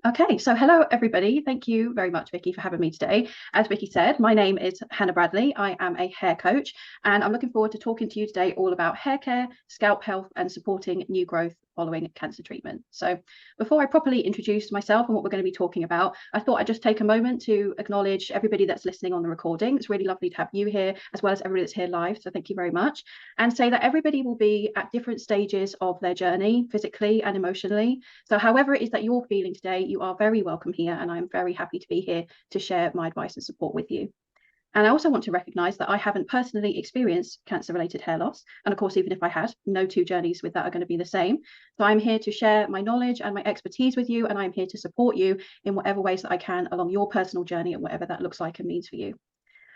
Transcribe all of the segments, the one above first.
Okay, so hello everybody. Thank you very much, Vicky, for having me today. As Vicky said, my name is Hannah Bradley. I am a hair coach, and I'm looking forward to talking to you today all about hair care, scalp health, and supporting new growth following cancer treatment. So before I properly introduce myself and what we're going to be talking about, I thought I'd just take a moment to acknowledge everybody that's listening on the recording. It's really lovely to have you here, as well as everybody that's here live. So thank you very much. And say that everybody will be at different stages of their journey, physically and emotionally. So however it is that you're feeling today, you are very welcome here, and I'm very happy to be here to share my advice and support with you. And I also want to recognise that I haven't personally experienced cancer-related hair loss. And of course, even if I had, no two journeys with that are going to be the same. So I'm here to share my knowledge and my expertise with you, and I'm here to support you in whatever ways that I can along your personal journey and whatever that looks like and means for you.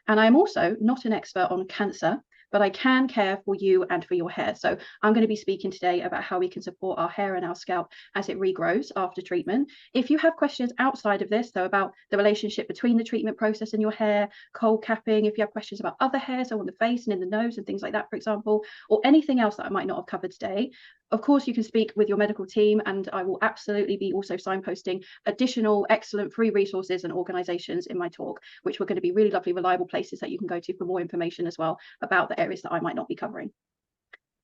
And I'm also not an expert on cancer, but I can care for you and for your hair. So I'm going to be speaking today about how we can support our hair and our scalp as it regrows after treatment. If you have questions outside of this, though, about the relationship between the treatment process and your hair, cold capping, if you have questions about other hair, so on the face and in the nose and things like that, for example, or anything else that I might not have covered today, of course, you can speak with your medical team, and I will absolutely be also signposting additional excellent free resources and organisations in my talk, which were going to be really lovely, reliable places that you can go to for more information as well about the areas that I might not be covering.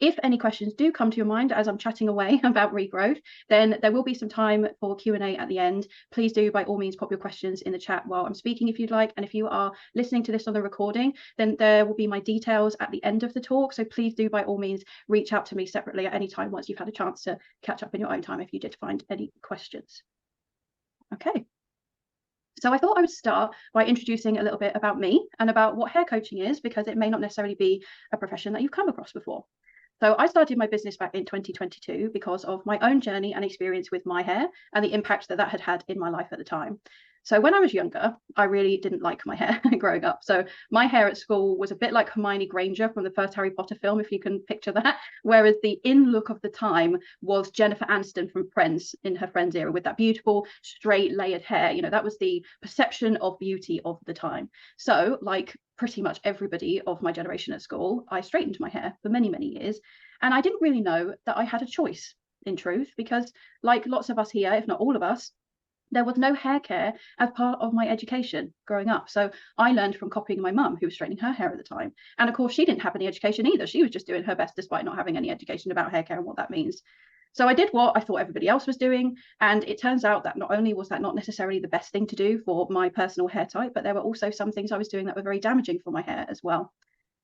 If any questions do come to your mind as I'm chatting away about regrowth, then there will be some time for Q&A at the end. Please do, by all means, pop your questions in the chat while I'm speaking if you'd like. And if you are listening to this on the recording, then there will be my details at the end of the talk. So please do, by all means, reach out to me separately at any time once you've had a chance to catch up in your own time if you did find any questions. Okay. So I thought I would start by introducing a little bit about me and about what hair coaching is, because it may not necessarily be a profession that you've come across before. So I started my business back in 2022 because of my own journey and experience with my hair and the impact that that had had in my life at the time. So when I was younger, I really didn't like my hair growing up. So my hair at school was a bit like Hermione Granger from the first Harry Potter film, if you can picture that, whereas the in look of the time was Jennifer Aniston from Friends in her Friends era with that beautiful straight layered hair. You know, that was the perception of beauty of the time. So like pretty much everybody of my generation at school, I straightened my hair for many, many years. And I didn't really know that I had a choice, in truth, because like lots of us here, if not all of us, there was no hair care as part of my education growing up. So I learned from copying my mum, who was straightening her hair at the time. And of course, she didn't have any education either. She was just doing her best despite not having any education about hair care and what that means. So I did what I thought everybody else was doing. And it turns out that not only was that not necessarily the best thing to do for my personal hair type, but there were also some things I was doing that were very damaging for my hair as well.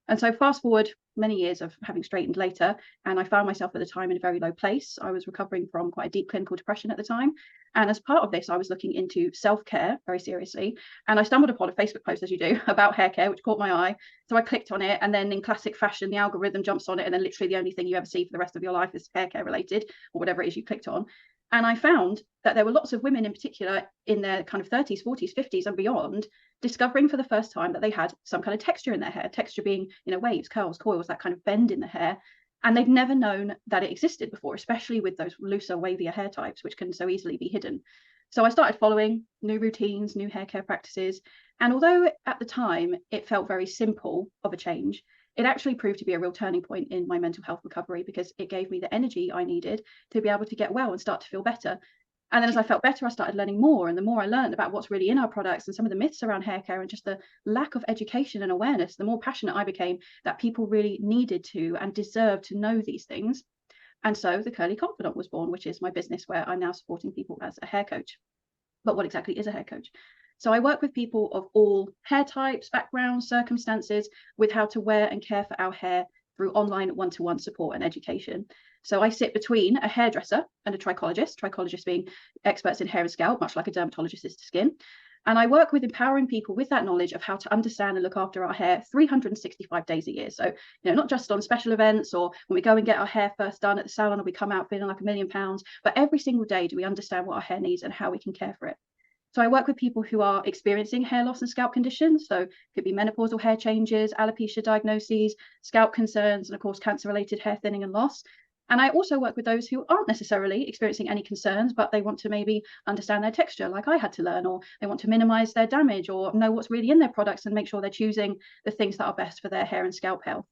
And so fast forward many years of having straightened later, and I found myself at the time in a very low place. I was recovering from quite a deep clinical depression at the time. And as part of this, I was looking into self-care very seriously. And I stumbled upon a Facebook post, as you do, about hair care, which caught my eye. So I clicked on it, and then in classic fashion, the algorithm jumps on it, and then literally the only thing you ever see for the rest of your life is hair care related, or whatever it is you clicked on. And I found that there were lots of women in particular in their kind of 30s, 40s, 50s and beyond discovering for the first time that they had some kind of texture in their hair, texture being, you know, waves, curls, coils, that kind of bend in the hair. And they've never known that it existed before, especially with those looser, wavier hair types, which can so easily be hidden. So I started following new routines, new hair care practices. And although at the time it felt very simple of a change, it actually proved to be a real turning point in my mental health recovery, because it gave me the energy I needed to be able to get well and start to feel better. And then as I felt better, I started learning more. And the more I learned about what's really in our products and some of the myths around hair care and just the lack of education and awareness, the more passionate I became that people really needed to and deserved to know these things. And so the Curly Confidant was born, which is my business where I'm now supporting people as a hair coach. But what exactly is a hair coach? So I work with people of all hair types, backgrounds, circumstances, with how to wear and care for our hair through online one-to-one support and education. So I sit between a hairdresser and a trichologist being experts in hair and scalp, much like a dermatologist is to skin. And I work with empowering people with that knowledge of how to understand and look after our hair 365 days a year. So, you know, not just on special events or when we go and get our hair first done at the salon or we come out feeling like £1,000,000, but every single day do we understand what our hair needs and how we can care for it. So I work with people who are experiencing hair loss and scalp conditions. So it could be menopausal hair changes, alopecia diagnoses, scalp concerns, and of course, cancer-related hair thinning and loss. And I also work with those who aren't necessarily experiencing any concerns, but they want to maybe understand their texture like I had to learn, or they want to minimize their damage or know what's really in their products and make sure they're choosing the things that are best for their hair and scalp health.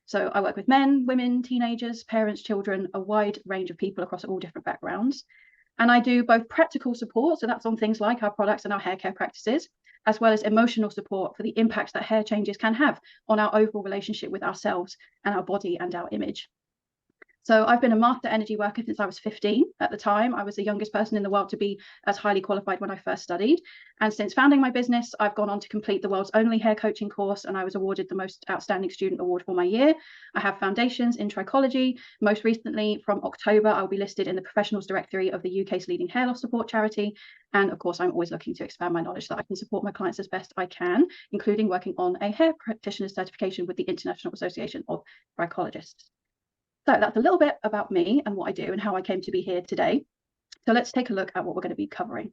So I work with men, women, teenagers, parents, children, a wide range of people across all different backgrounds. And I do both practical support, so that's on things like our products and our hair care practices, as well as emotional support for the impacts that hair changes can have on our overall relationship with ourselves and our body and our image. So I've been a master energy worker since I was 15. At the time, I was the youngest person in the world to be as highly qualified when I first studied. And since founding my business, I've gone on to complete the world's only hair coaching course, and I was awarded the most outstanding student award for my year. I have foundations in trichology. Most recently, from October, I'll be listed in the professionals directory of the UK's leading hair loss support charity. And of course, I'm always looking to expand my knowledge so that I can support my clients as best I can, including working on a hair practitioner certification with the International Association of Trichologists. So that's a little bit about me and what I do and how I came to be here today. So let's take a look at what we're going to be covering.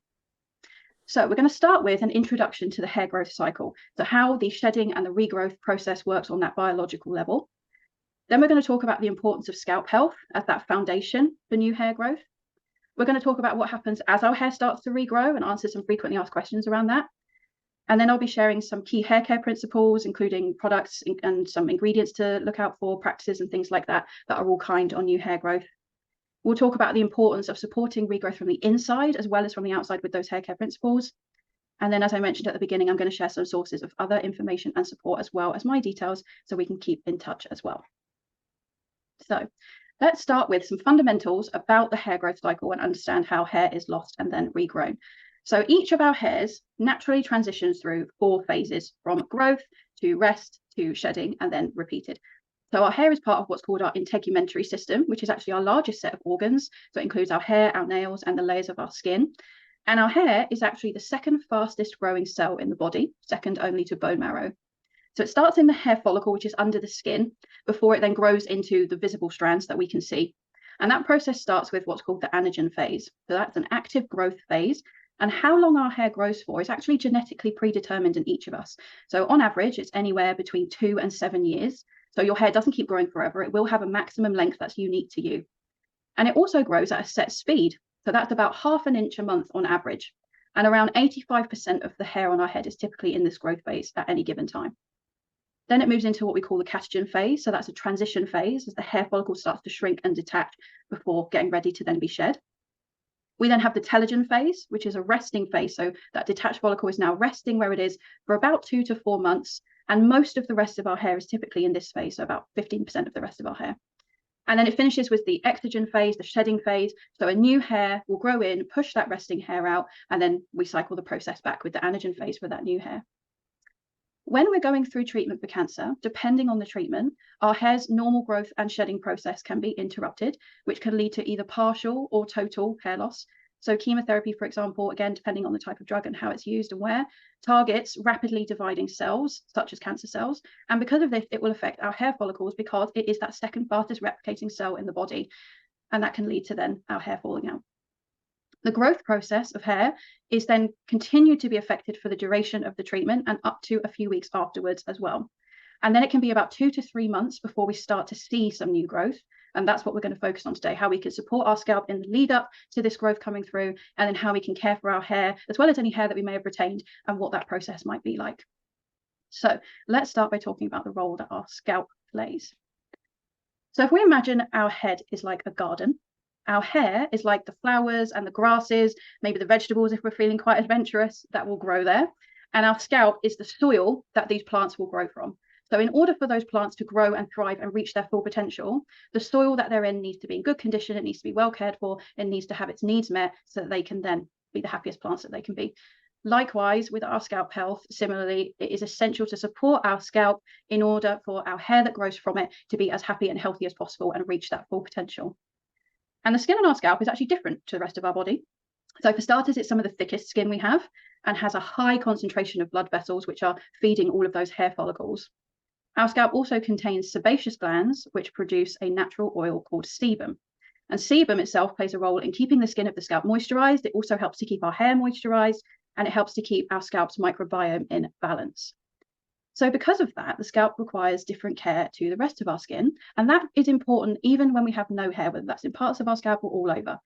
So we're going to start with an introduction to the hair growth cycle, so how the shedding and the regrowth process works on that biological level. Then we're going to talk about the importance of scalp health as that foundation for new hair growth. We're going to talk about what happens as our hair starts to regrow and answer some frequently asked questions around that. And then I'll be sharing some key hair care principles, including products and some ingredients to look out for, practices and things like that, that are all kind on new hair growth. We'll talk about the importance of supporting regrowth from the inside as well as from the outside with those hair care principles. And then, as I mentioned at the beginning, I'm going to share some sources of other information and support as well as my details so we can keep in touch as well. So let's start with some fundamentals about the hair growth cycle and understand how hair is lost and then regrown. So each of our hairs naturally transitions through 4 phases, from growth to rest to shedding and then repeated. So our hair is part of what's called our integumentary system, which is actually our largest set of organs. So it includes our hair, our nails, and the layers of our skin. And our hair is actually the second fastest growing cell in the body, second only to bone marrow. So it starts in the hair follicle, which is under the skin, before it then grows into the visible strands that we can see. And that process starts with what's called the anagen phase. So that's an active growth phase. And how long our hair grows for is actually genetically predetermined in each of us. So on average, it's anywhere between 2 and 7 years. So your hair doesn't keep growing forever. It will have a maximum length that's unique to you. And it also grows at a set speed. So that's about ½ an inch a month on average. And around 85% of the hair on our head is typically in this growth phase at any given time. Then it moves into what we call the catagen phase. So that's a transition phase as the hair follicle starts to shrink and detach before getting ready to then be shed. We then have the telogen phase, which is a resting phase. So that detached follicle is now resting where it is for about 2 to 4 months. And most of the rest of our hair is typically in this phase, so about 15% of the rest of our hair. And then it finishes with the exogen phase, the shedding phase. So a new hair will grow in, push that resting hair out, and then we cycle the process back with the anagen phase for that new hair. When we're going through treatment for cancer, depending on the treatment, our hair's normal growth and shedding process can be interrupted, which can lead to either partial or total hair loss. So chemotherapy, for example, again, depending on the type of drug and how it's used and where, targets rapidly dividing cells, such as cancer cells. And because of this, it will affect our hair follicles because it is that second fastest replicating cell in the body. And that can lead to then our hair falling out. The growth process of hair is then continued to be affected for the duration of the treatment and up to a few weeks afterwards as well. And then it can be about 2 to 3 months before we start to see some new growth. And that's what we're going to focus on today, how we can support our scalp in the lead up to this growth coming through, and then how we can care for our hair, as well as any hair that we may have retained, and what that process might be like. So let's start by talking about the role that our scalp plays. So if we imagine our head is like a garden, our hair is like the flowers and the grasses, maybe the vegetables if we're feeling quite adventurous, that will grow there. And our scalp is the soil that these plants will grow from. So in order for those plants to grow and thrive and reach their full potential, the soil that they're in needs to be in good condition, it needs to be well cared for, it needs to have its needs met so that they can then be the happiest plants that they can be. Likewise, with our scalp health, similarly, it is essential to support our scalp in order for our hair that grows from it to be as happy and healthy as possible and reach that full potential. And the skin on our scalp is actually different to the rest of our body. So for starters, it's some of the thickest skin we have and has a high concentration of blood vessels, which are feeding all of those hair follicles. Our scalp also contains sebaceous glands, which produce a natural oil called sebum. And sebum itself plays a role in keeping the skin of the scalp moisturized. It also helps to keep our hair moisturized, and it helps to keep our scalp's microbiome in balance. So because of that, the scalp requires different care to the rest of our skin. And that is important even when we have no hair, whether that's in parts of our scalp or all over.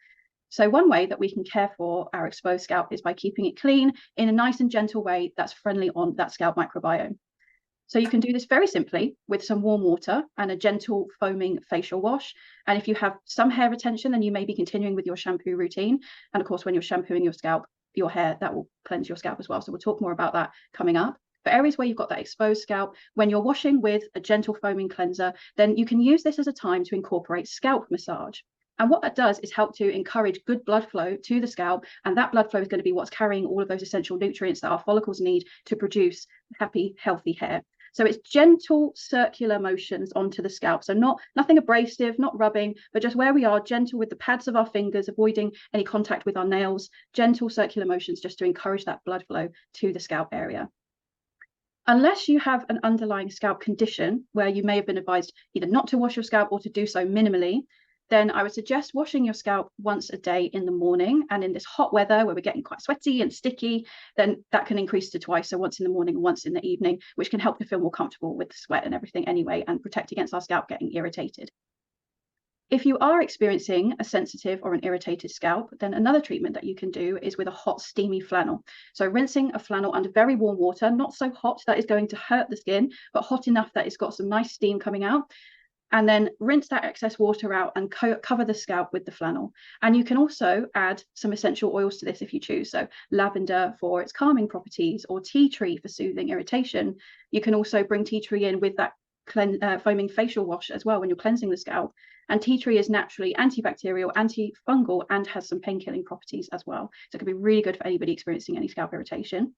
So one way that we can care for our exposed scalp is by keeping it clean in a nice and gentle way that's friendly on that scalp microbiome. So you can do this very simply with some warm water and a gentle foaming facial wash. And if you have some hair retention, then you may be continuing with your shampoo routine. And of course, when you're shampooing your hair, that will cleanse your scalp as well. So we'll talk more about that coming up. For areas where you've got that exposed scalp, when you're washing with a gentle foaming cleanser, then you can use this as a time to incorporate scalp massage. And what that does is help to encourage good blood flow to the scalp. And that blood flow is going to be what's carrying all of those essential nutrients that our follicles need to produce happy, healthy hair. So it's gentle circular motions onto the scalp. So nothing abrasive, not rubbing, but just where we are, gentle with the pads of our fingers, avoiding any contact with our nails, gentle circular motions just to encourage that blood flow to the scalp area. Unless you have an underlying scalp condition where you may have been advised either not to wash your scalp or to do so minimally, then I would suggest washing your scalp once a day in the morning. And in this hot weather where we're getting quite sweaty and sticky, then that can increase to twice. So once in the morning and once in the evening, which can help to feel more comfortable with the sweat and everything anyway, and protect against our scalp getting irritated. If you are experiencing a sensitive or an irritated scalp, then another treatment that you can do is with a hot, steamy flannel. So rinsing a flannel under very warm water, not so hot that is going to hurt the skin, but hot enough that it's got some nice steam coming out. And then rinse that excess water out and cover the scalp with the flannel. And you can also add some essential oils to this if you choose. So lavender for its calming properties, or tea tree for soothing irritation. You can also bring tea tree in with that foaming facial wash as well when you're cleansing the scalp. And tea tree is naturally antibacterial, antifungal, and has some pain-killing properties as well. So it can be really good for anybody experiencing any scalp irritation.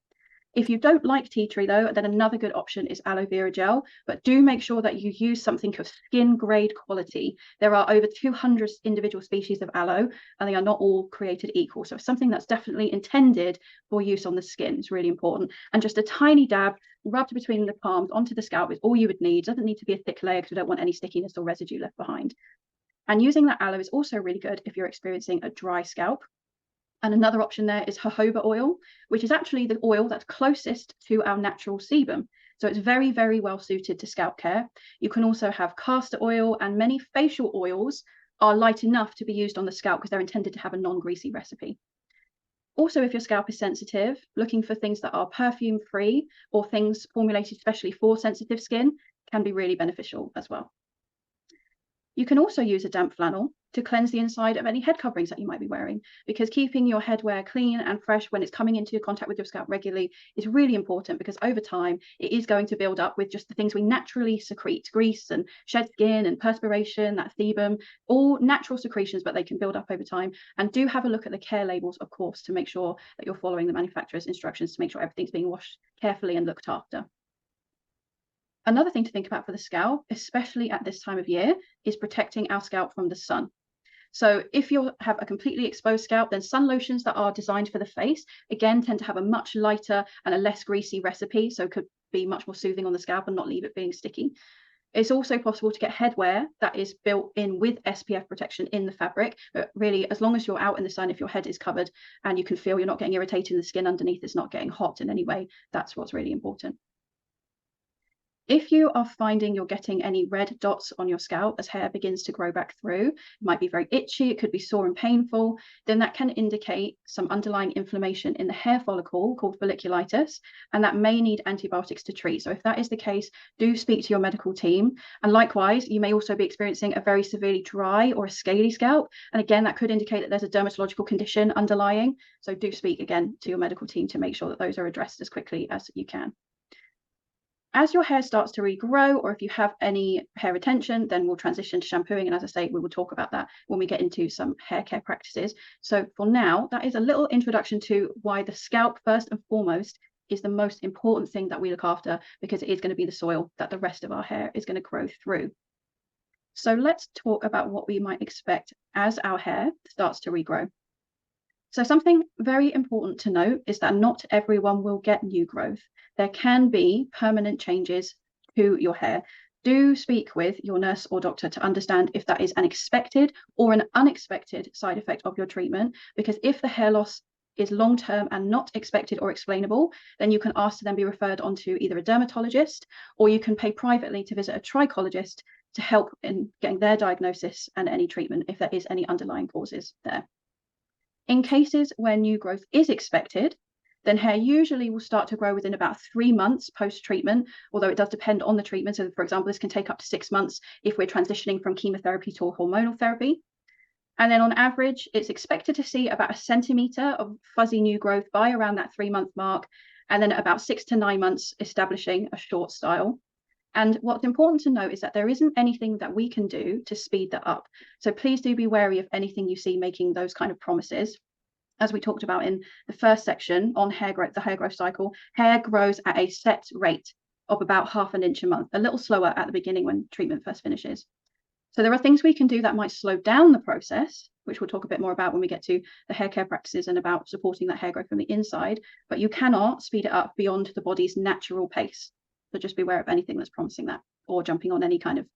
If you don't like tea tree though, then another good option is aloe vera gel, but do make sure that you use something of skin grade quality. There are over 200 individual species of aloe, and they are not all created equal. So something that's definitely intended for use on the skin is really important. And just a tiny dab rubbed between the palms onto the scalp is all you would need. It doesn't need to be a thick layer because we don't want any stickiness or residue left behind. And using that aloe is also really good if you're experiencing a dry scalp. And another option there is jojoba oil, which is actually the oil that's closest to our natural sebum. So it's very, very well suited to scalp care. You can also have castor oil, and many facial oils are light enough to be used on the scalp because they're intended to have a non-greasy recipe. Also, if your scalp is sensitive, looking for things that are perfume-free or things formulated especially for sensitive skin can be really beneficial as well. You can also use a damp flannel to cleanse the inside of any head coverings that you might be wearing, because keeping your headwear clean and fresh when it's coming into contact with your scalp regularly is really important, because over time it is going to build up with just the things we naturally secrete, grease and shed skin and perspiration, that sebum, all natural secretions, but they can build up over time. And do have a look at the care labels, of course, to make sure that you're following the manufacturer's instructions to make sure everything's being washed carefully and looked after. Another thing to think about for the scalp, especially at this time of year, is protecting our scalp from the sun. So if you have a completely exposed scalp, then sun lotions that are designed for the face, again, tend to have a much lighter and a less greasy recipe, so could be much more soothing on the scalp and not leave it being sticky. It's also possible to get headwear that is built in with SPF protection in the fabric, but really, as long as you're out in the sun, if your head is covered and you can feel you're not getting irritated and the skin underneath is not getting hot in any way, that's what's really important. If you are finding you're getting any red dots on your scalp as hair begins to grow back through, it might be very itchy, it could be sore and painful, then that can indicate some underlying inflammation in the hair follicle called folliculitis, and that may need antibiotics to treat. So if that is the case, do speak to your medical team. And likewise, you may also be experiencing a very severely dry or a scaly scalp. And again, that could indicate that there's a dermatological condition underlying. So do speak again to your medical team to make sure that those are addressed as quickly as you can. As your hair starts to regrow, or if you have any hair retention, then we'll transition to shampooing. And as I say, we will talk about that when we get into some hair care practices. So for now, that is a little introduction to why the scalp, first and foremost, is the most important thing that we look after, because it is going to be the soil that the rest of our hair is going to grow through. So let's talk about what we might expect as our hair starts to regrow. So something very important to note is that not everyone will get new growth. There can be permanent changes to your hair. Do speak with your nurse or doctor to understand if that is an expected or an unexpected side effect of your treatment, because if the hair loss is long-term and not expected or explainable, then you can ask to then be referred on to either a dermatologist, or you can pay privately to visit a trichologist to help in getting their diagnosis and any treatment if there is any underlying causes there. In cases where new growth is expected, then hair usually will start to grow within about 3 months post-treatment, although it does depend on the treatment. So for example, this can take up to 6 months if we're transitioning from chemotherapy to hormonal therapy. And then on average, it's expected to see about 1 centimetre of fuzzy new growth by around that 3-month mark, and then about 6 to 9 months establishing a short style. And what's important to note is that there isn't anything that we can do to speed that up. So please do be wary of anything you see making those kind of promises. As we talked about in the first section on hair growth, the hair growth cycle, hair grows at a set rate of about 1/2 inch a month, a little slower at the beginning when treatment first finishes. So there are things we can do that might slow down the process, which we'll talk a bit more about when we get to the hair care practices and about supporting that hair growth from the inside, but you cannot speed it up beyond the body's natural pace. So just be aware of anything that's promising that, or jumping on any kind of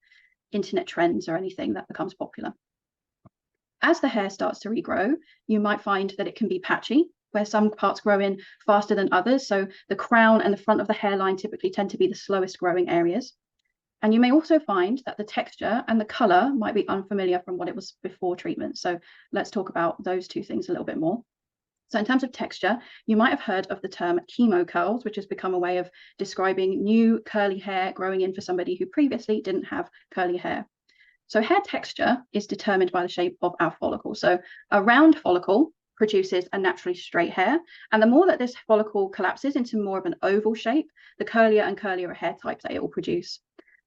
internet trends or anything that becomes popular. As the hair starts to regrow, you might find that it can be patchy, where some parts grow in faster than others. So the crown and the front of the hairline typically tend to be the slowest growing areas. And you may also find that the texture and the color might be unfamiliar from what it was before treatment. So let's talk about those two things a little bit more. So in terms of texture, you might have heard of the term chemo curls, which has become a way of describing new curly hair growing in for somebody who previously didn't have curly hair. So hair texture is determined by the shape of our follicle. So a round follicle produces a naturally straight hair. And the more that this follicle collapses into more of an oval shape, the curlier and curlier a hair type that it will produce.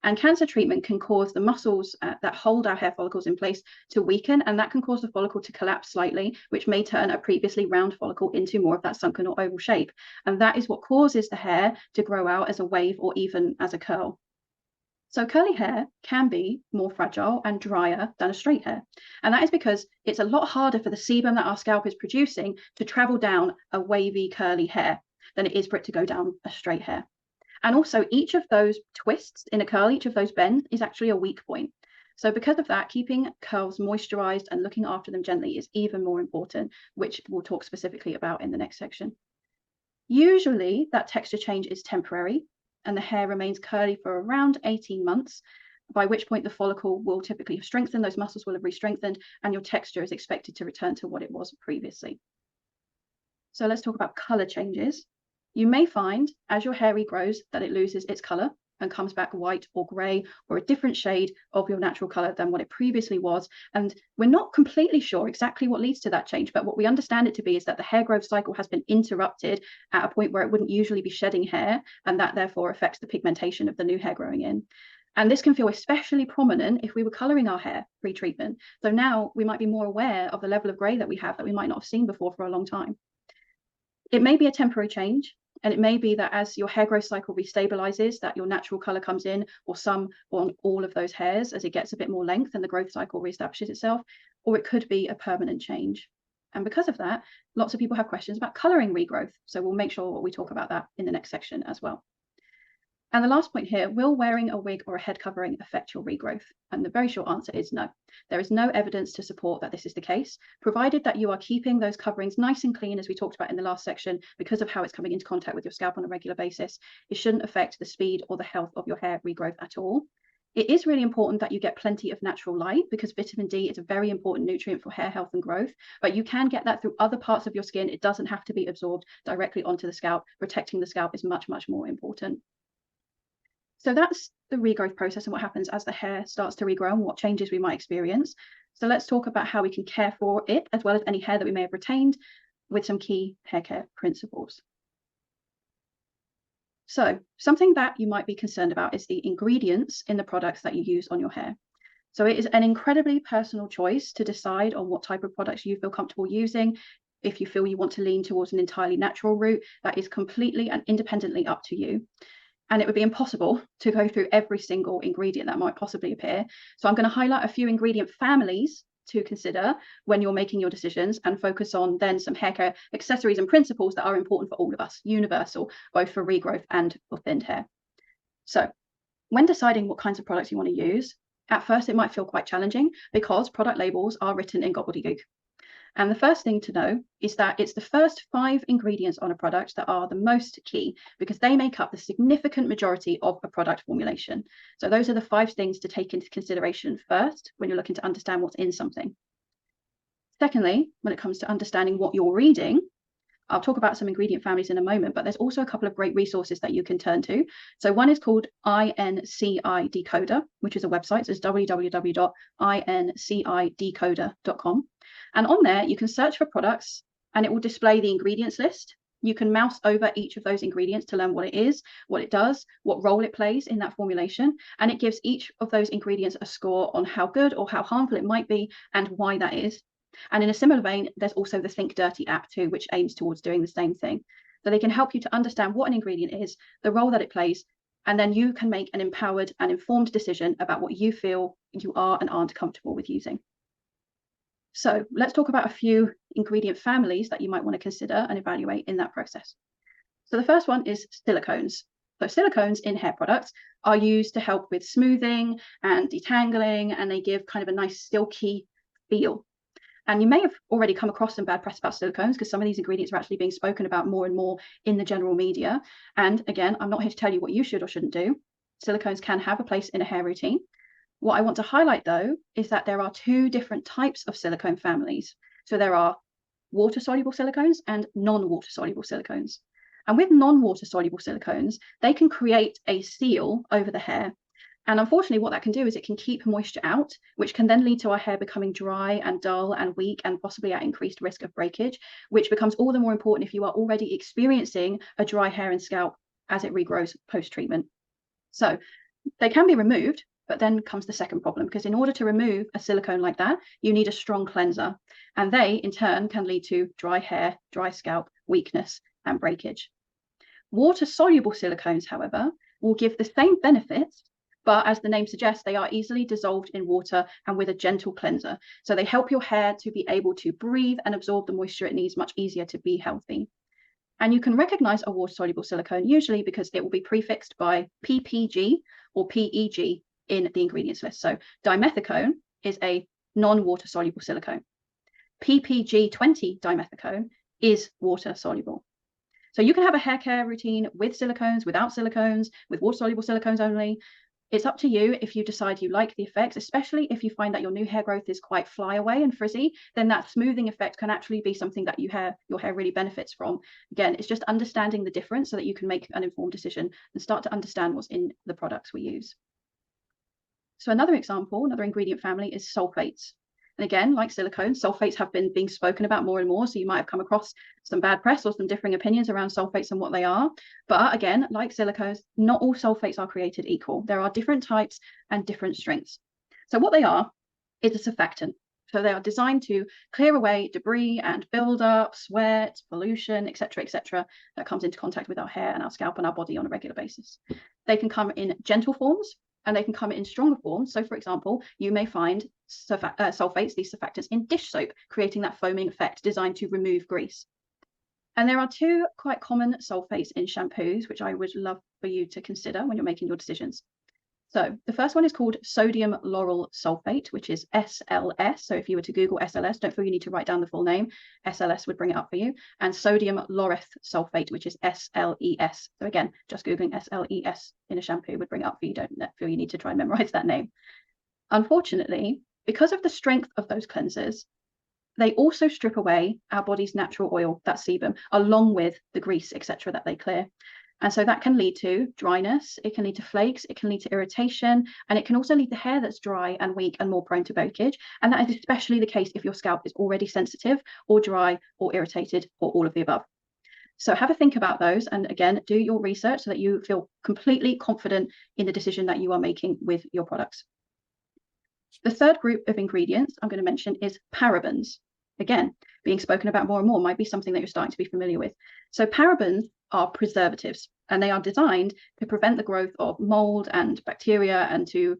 And cancer treatment can cause the muscles that hold our hair follicles in place to weaken, and that can cause the follicle to collapse slightly, which may turn a previously round follicle into more of that sunken or oval shape. And that is what causes the hair to grow out as a wave or even as a curl. So curly hair can be more fragile and drier than a straight hair. And that is because it's a lot harder for the sebum that our scalp is producing to travel down a wavy curly hair than it is for it to go down a straight hair. And also each of those twists in a curl, each of those bends is actually a weak point. So because of that, keeping curls moisturized and looking after them gently is even more important, which we'll talk specifically about in the next section. Usually that texture change is temporary and the hair remains curly for around 18 months, by which point the follicle will typically have strengthened, those muscles will have re-strengthened, and your texture is expected to return to what it was previously. So let's talk about color changes. You may find as your hair regrows that it loses its color and comes back white or gray or a different shade of your natural color than what it previously was. And we're not completely sure exactly what leads to that change, but what we understand it to be is that the hair growth cycle has been interrupted at a point where it wouldn't usually be shedding hair, and that therefore affects the pigmentation of the new hair growing in. And this can feel especially prominent if we were coloring our hair pre-treatment. So now we might be more aware of the level of gray that we have that we might not have seen before for a long time. It may be a temporary change, and it may be that as your hair growth cycle restabilizes, that your natural color comes in, or some or all of those hairs as it gets a bit more length and the growth cycle reestablishes itself, or it could be a permanent change. And because of that, lots of people have questions about coloring regrowth. So we'll make sure we talk about that in the next section as well. And the last point here, will wearing a wig or a head covering affect your regrowth? And the very short answer is no. There is no evidence to support that this is the case, provided that you are keeping those coverings nice and clean, as we talked about in the last section, because of how it's coming into contact with your scalp on a regular basis. It shouldn't affect the speed or the health of your hair regrowth at all. It is really important that you get plenty of natural light, because vitamin D is a very important nutrient for hair health and growth, but you can get that through other parts of your skin. It doesn't have to be absorbed directly onto the scalp. Protecting the scalp is much, much more important. So that's the regrowth process and what happens as the hair starts to regrow and what changes we might experience. So let's talk about how we can care for it, as well as any hair that we may have retained, with some key hair care principles. So something that you might be concerned about is the ingredients in the products that you use on your hair. So it is an incredibly personal choice to decide on what type of products you feel comfortable using. If you feel you want to lean towards an entirely natural route, that is completely and independently up to you. And it would be impossible to go through every single ingredient that might possibly appear. So I'm going to highlight a few ingredient families to consider when you're making your decisions, and focus on then some hair care accessories and principles that are important for all of us, universal, both for regrowth and for thinned hair. So when deciding what kinds of products you want to use, at first it might feel quite challenging because product labels are written in gobbledygook. And the first thing to know is that it's the first 5 ingredients on a product that are the most key, because they make up the significant majority of a product formulation. So those are the 5 things to take into consideration first when you're looking to understand what's in something. Secondly, when it comes to understanding what you're reading, I'll talk about some ingredient families in a moment, but there's also a couple of great resources that you can turn to. So one is called INCI Decoder, which is a website. So it's www.incidecoder.com. And on there, you can search for products and it will display the ingredients list. You can mouse over each of those ingredients to learn what it is, what it does, what role it plays in that formulation. And it gives each of those ingredients a score on how good or how harmful it might be and why that is. And in a similar vein, there's also the Think Dirty app too, which aims towards doing the same thing. So they can help you to understand what an ingredient is, the role that it plays, and then you can make an empowered and informed decision about what you feel you are and aren't comfortable with using. So let's talk about a few ingredient families that you might want to consider and evaluate in that process. So the first one is silicones. So silicones in hair products are used to help with smoothing and detangling, and they give kind of a nice silky feel. And you may have already come across some bad press about silicones because some of these ingredients are actually being spoken about more and more in the general media. And again, I'm not here to tell you what you should or shouldn't do. Silicones can have a place in a hair routine. What I want to highlight, though, is that there are two different types of silicone families. So there are water-soluble silicones and non-water-soluble silicones. And with non-water-soluble silicones, they can create a seal over the hair. And unfortunately, what that can do is it can keep moisture out, which can then lead to our hair becoming dry and dull and weak and possibly at increased risk of breakage, which becomes all the more important if you are already experiencing a dry hair and scalp as it regrows post-treatment. So they can be removed, but then comes the second problem, because in order to remove a silicone like that, you need a strong cleanser. And they, in turn, can lead to dry hair, dry scalp, weakness, and breakage. Water-soluble silicones, however, will give the same benefits, but as the name suggests, they are easily dissolved in water and with a gentle cleanser. So they help your hair to be able to breathe and absorb the moisture it needs much easier to be healthy. And you can recognize a water-soluble silicone usually because it will be prefixed by PPG or PEG in the ingredients list. So dimethicone is a non-water-soluble silicone. PPG20 dimethicone is water-soluble. So you can have a hair care routine with silicones, without silicones, with water-soluble silicones only. It's up to you if you decide you like the effects, especially if you find that your new hair growth is quite flyaway and frizzy, then that smoothing effect can actually be something that your hair really benefits from. Again, it's just understanding the difference so that you can make an informed decision and start to understand what's in the products we use. So another example, another ingredient family is sulfates. And again, like silicones, sulfates have been being spoken about more and more. So you might have come across some bad press or some differing opinions around sulfates and what they are. But again, like silicones, not all sulfates are created equal. There are different types and different strengths. So what they are is a surfactant. So they are designed to clear away debris and buildup, sweat, pollution, etc., that comes into contact with our hair and our scalp and our body on a regular basis. They can come in gentle forms, and they can come in stronger forms. So for example, you may find sulfates, these surfactants, in dish soap, creating that foaming effect designed to remove grease. And there are two quite common sulfates in shampoos, which I would love for you to consider when you're making your decisions. So the first one is called sodium lauryl sulfate, which is SLS. So if you were to Google SLS, don't feel you need to write down the full name. SLS would bring it up for you. And sodium laureth sulfate, which is SLES. So again, just Googling SLES in a shampoo would bring it up for you. Don't feel you need to try and memorize that name. Unfortunately, because of the strength of those cleansers, they also strip away our body's natural oil, that sebum, along with the grease, etc., that they clear. And so that can lead to dryness, it can lead to flakes, it can lead to irritation, and it can also lead to hair that's dry and weak and more prone to breakage. And that is especially the case if your scalp is already sensitive or dry or irritated or all of the above. So have a think about those. And again, do your research so that you feel completely confident in the decision that you are making with your products. The third group of ingredients I'm going to mention is parabens. Again, being spoken about more and more might be something that you're starting to be familiar with. So parabens are preservatives, and they are designed to prevent the growth of mold and bacteria and to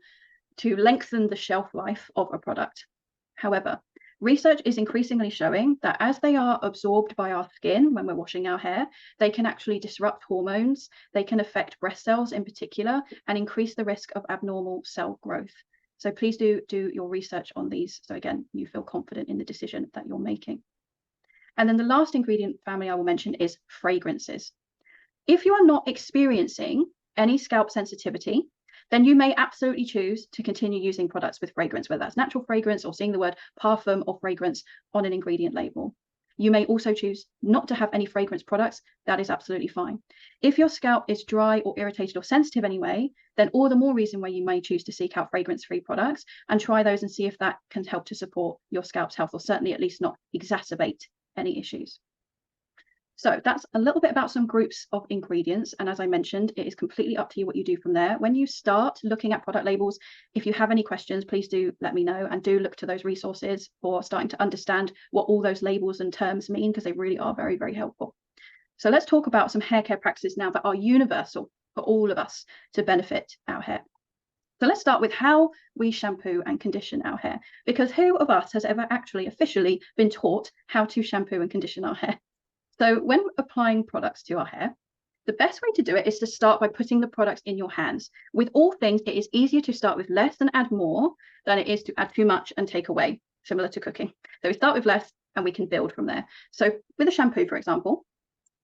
lengthen the shelf life of a product. However, research is increasingly showing that as they are absorbed by our skin when we're washing our hair, they can actually disrupt hormones, they can affect breast cells in particular, and increase the risk of abnormal cell growth. So please do your research on these. So again, you feel confident in the decision that you're making. And then the last ingredient family I will mention is fragrances. If you are not experiencing any scalp sensitivity, then you may absolutely choose to continue using products with fragrance, whether that's natural fragrance or seeing the word parfum or fragrance on an ingredient label. You may also choose not to have any fragrance products. That is absolutely fine. If your scalp is dry or irritated or sensitive anyway, then all the more reason why you may choose to seek out fragrance-free products and try those and see if that can help to support your scalp's health, or certainly at least not exacerbate any issues. So that's a little bit about some groups of ingredients. And as I mentioned, it is completely up to you what you do from there. When you start looking at product labels, if you have any questions, please do let me know, and do look to those resources for starting to understand what all those labels and terms mean, because they really are very, very helpful. So let's talk about some hair care practices now that are universal for all of us to benefit our hair. So let's start with how we shampoo and condition our hair, because who of us has ever actually officially been taught how to shampoo and condition our hair? So when applying products to our hair, the best way to do it is to start by putting the products in your hands. With all things, it is easier to start with less and add more than it is to add too much and take away, similar to cooking. So we start with less and we can build from there. So with a shampoo, for example,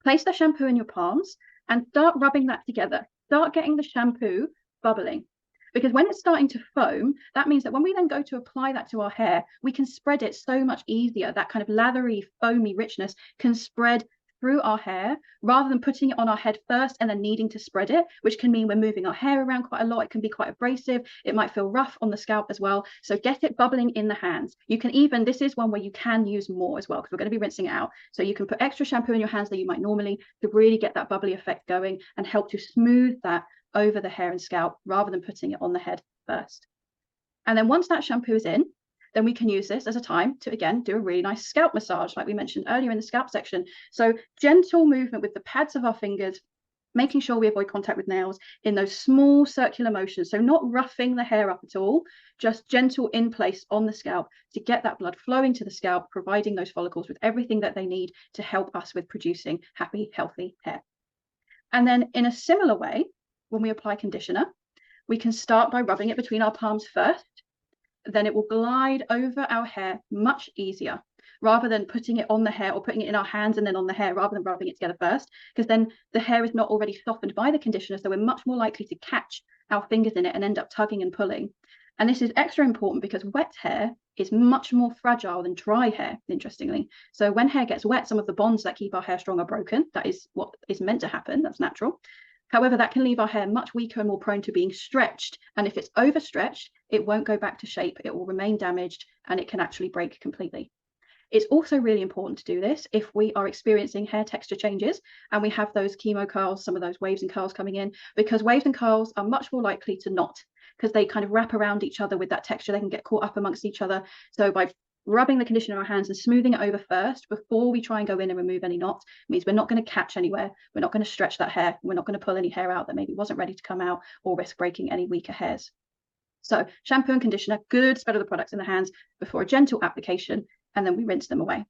place the shampoo in your palms and start rubbing that together. Start getting the shampoo bubbling. Because when it's starting to foam, that means that when we then go to apply that to our hair, we can spread it so much easier. That kind of lathery, foamy richness can spread through our hair rather than putting it on our head first and then needing to spread it, which can mean we're moving our hair around quite a lot. It can be quite abrasive. It might feel rough on the scalp as well. So get it bubbling in the hands. You can even, this is one where you can use more as well, because we're going to be rinsing it out. So you can put extra shampoo in your hands than you might normally to really get that bubbly effect going and help to smooth that over the hair and scalp rather than putting it on the head first. And then once that shampoo is in, then we can use this as a time to, again, do a really nice scalp massage, like we mentioned earlier in the scalp section. So gentle movement with the pads of our fingers, making sure we avoid contact with nails in those small circular motions. So not roughing the hair up at all, just gentle in place on the scalp to get that blood flowing to the scalp, providing those follicles with everything that they need to help us with producing happy, healthy hair. And then in a similar way, when we apply conditioner, we can start by rubbing it between our palms first. Then it will glide over our hair much easier, rather than putting it on the hair or putting it in our hands and then on the hair, rather than rubbing it together first, because then the hair is not already softened by the conditioner. So we're much more likely to catch our fingers in it and end up tugging and pulling. And this is extra important because wet hair is much more fragile than dry hair, interestingly. So when hair gets wet, some of the bonds that keep our hair strong are broken. That is what is meant to happen. That's natural. However, that can leave our hair much weaker and more prone to being stretched. And if it's overstretched, it won't go back to shape. It will remain damaged and it can actually break completely. It's also really important to do this if we are experiencing hair texture changes and we have those chemo curls, some of those waves and curls coming in, because waves and curls are much more likely to knot because they kind of wrap around each other with that texture. They can get caught up amongst each other. So by rubbing the conditioner in our hands and smoothing it over first before we try and go in and remove any knots means we're not going to catch anywhere. We're not going to stretch that hair. We're not going to pull any hair out that maybe wasn't ready to come out or risk breaking any weaker hairs. So shampoo and conditioner, good spread of the products in the hands before a gentle application, and then we rinse them away.